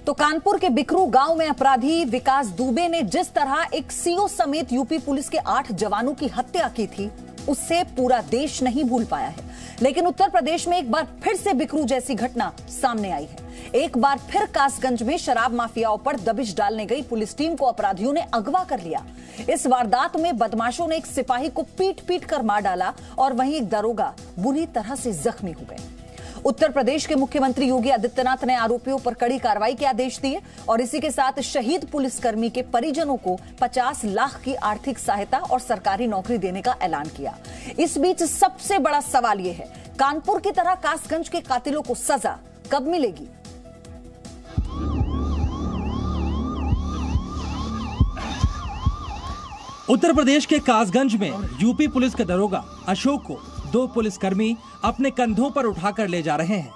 तो कानपुर के बिकरू गांव में अपराधी विकास दुबे ने जिस तरह एक सीओ समेत यूपी पुलिस के 8 जवानों की हत्या की थी, उससे पूरा देश नहीं भूल पाया है। लेकिन उत्तर प्रदेश में एक बार फिर से बिकरू जैसी घटना सामने आई है। एक बार फिर कासगंज में शराब माफियाओं पर दबिश डालने गई पुलिस टीम को अपराधियों ने अगवा कर लिया। इस वारदात में बदमाशों ने एक सिपाही को पीट पीट कर मार डाला और वहीं एक दरोगा बुरी तरह से जख्मी हो गए। उत्तर प्रदेश के मुख्यमंत्री योगी आदित्यनाथ ने आरोपियों पर कड़ी कार्रवाई के आदेश दिए और इसी के साथ शहीद पुलिसकर्मी के परिजनों को 50 लाख की आर्थिक सहायता और सरकारी नौकरी देने का ऐलान किया। इस बीच सबसे बड़ा सवाल यह है, कानपुर की तरह कासगंज के कातिलों को सजा कब मिलेगी? उत्तर प्रदेश के कासगंज में यूपी पुलिस के दरोगा अशोक को 2 पुलिसकर्मी अपने कंधों पर उठाकर ले जा रहे हैं,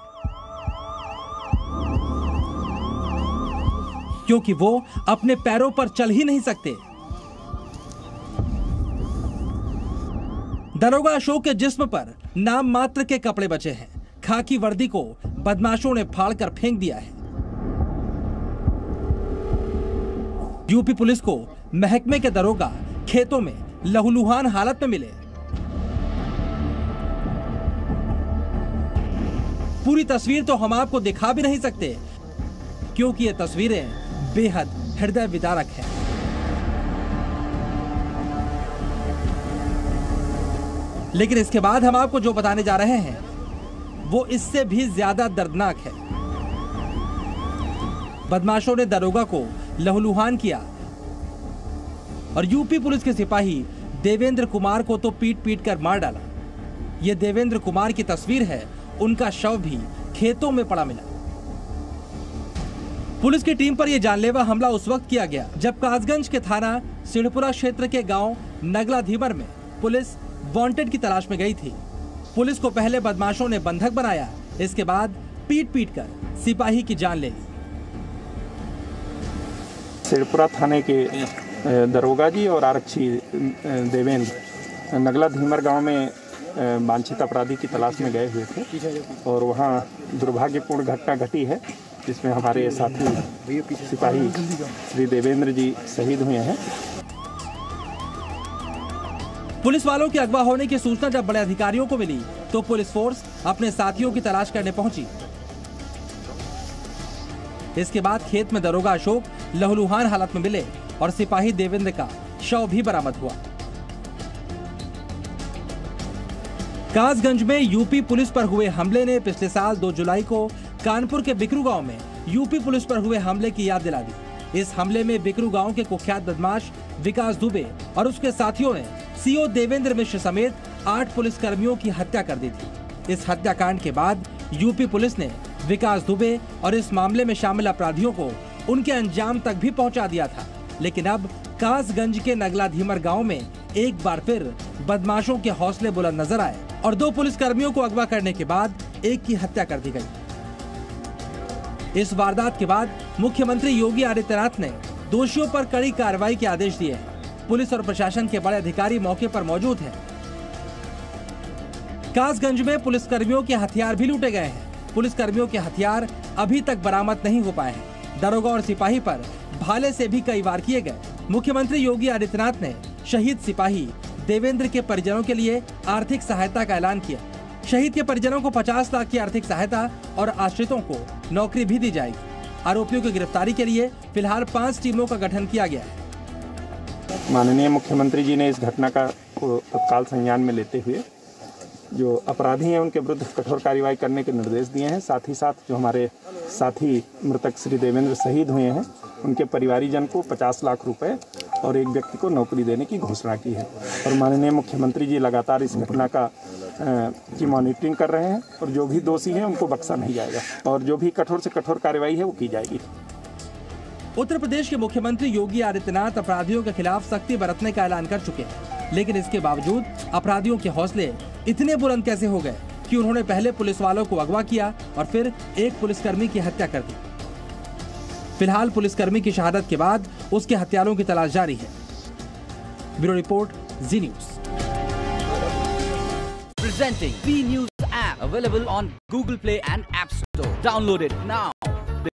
क्योंकि वो अपने पैरों पर चल ही नहीं सकते। दरोगा अशोक के जिस्म पर नाम मात्र के कपड़े बचे हैं। खाकी वर्दी को बदमाशों ने फाड़कर फेंक दिया है। यूपी पुलिस को महकमे के दरोगा खेतों में लहूलुहान हालत में मिले। पूरी तस्वीर तो हम आपको दिखा भी नहीं सकते, क्योंकि ये तस्वीरें बेहद हृदय विदारक हैं। लेकिन इसके बाद हम आपको जो बताने जा रहे हैं वो इससे भी ज्यादा दर्दनाक है। बदमाशों ने दरोगा को लहूलुहान किया और यूपी पुलिस के सिपाही देवेंद्र कुमार को तो पीट पीट कर मार डाला। यह देवेंद्र कुमार की तस्वीर है। उनका शव भी खेतों में पड़ा मिला। पुलिस की टीम पर यह जानलेवा हमला उस वक्त किया गया जब कासगंज के थाना सिढ़पुरा क्षेत्र के गांव नगला धीमर में पुलिस वांटेड की तलाश में गई थी। पुलिस को पहले बदमाशों ने बंधक बनाया, इसके बाद पीट पीट कर सिपाही की जान ले ली। सिढ़पुरा थाने के दरोगा जी और आरक्षी देवेंद्र नगला धीमर गांव में वांछित अपराधी की तलाश में गए हुए थे और वहां दुर्भाग्यपूर्ण घटना घटी है, जिसमें हमारे साथी सिपाही श्री देवेंद्र जी शहीद हुए हैं। पुलिस वालों के अगवा होने की सूचना जब बड़े अधिकारियों को मिली तो पुलिस फोर्स अपने साथियों की तलाश करने पहुंची। इसके बाद खेत में दरोगा अशोक लहूलुहान हालत में मिले और सिपाही देवेंद्र का शव भी बरामद हुआ। कासगंज में यूपी पुलिस पर हुए हमले ने पिछले साल 2 जुलाई को कानपुर के बिकरू गांव में यूपी पुलिस पर हुए हमले की याद दिला दी। इस हमले में बिकरू गांव के कुख्यात बदमाश विकास दुबे और उसके साथियों ने सीओ देवेंद्र मिश्र समेत 8 पुलिसकर्मियों की हत्या कर दी थी। इस हत्याकांड के बाद यूपी पुलिस ने विकास दुबे और इस मामले में शामिल अपराधियों को उनके अंजाम तक भी पहुंचा दिया था। लेकिन अब कासगंज के नगला धीमर गांव में एक बार फिर बदमाशों के हौसले बुलंद नजर आए और 2 पुलिसकर्मियों को अगवा करने के बाद एक की हत्या कर दी गई। इस वारदात के बाद मुख्यमंत्री योगी आदित्यनाथ ने दोषियों पर कड़ी कार्रवाई के आदेश दिए हैं। पुलिस और प्रशासन के बड़े अधिकारी मौके पर मौजूद हैं। कासगंज में पुलिसकर्मियों के हथियार भी लूटे गए हैं। पुलिसकर्मियों के हथियार अभी तक बरामद नहीं हो पाए हैं। दरोगा और सिपाही पर भाले से भी कई वार किए गए। मुख्यमंत्री योगी आदित्यनाथ ने शहीद सिपाही देवेंद्र के परिजनों के लिए आर्थिक सहायता का ऐलान किया। शहीद के परिजनों को 50 लाख की आर्थिक सहायता और आश्रितों को नौकरी भी दी जाएगी। आरोपियों की गिरफ्तारी के लिए फिलहाल 5 टीमों का गठन किया गया है। माननीय मुख्यमंत्री जी ने इस घटना का तत्काल संज्ञान में लेते हुए जो अपराधी हैं उनके विरुद्ध कठोर कार्रवाई करने के निर्देश दिए हैं। साथ ही साथ जो हमारे साथी मृतक श्री देवेंद्र शहीद हुए हैं उनके परिवारीजन को 50 लाख रुपए और एक व्यक्ति को नौकरी देने की घोषणा की है। और माननीय मुख्यमंत्री जी लगातार इस घटना की मॉनिटरिंग कर रहे हैं और जो भी दोषी हैं उनको बख्शा नहीं जाएगा और जो भी कठोर से कठोर कार्रवाई है वो की जाएगी। उत्तर प्रदेश के मुख्यमंत्री योगी आदित्यनाथ अपराधियों के खिलाफ सख्ती बरतने का ऐलान कर चुके हैं, लेकिन इसके बावजूद अपराधियों के हौसले इतने बुलंद कैसे हो गए कि उन्होंने पहले पुलिस वालों को अगवा किया और फिर एक पुलिसकर्मी की हत्या कर दी। फिलहाल पुलिसकर्मी की शहादत के बाद उसके हत्यारों की तलाश जारी है। Bureau report, ji news. Presenting B News app available on Google Play and App Store. Download it now.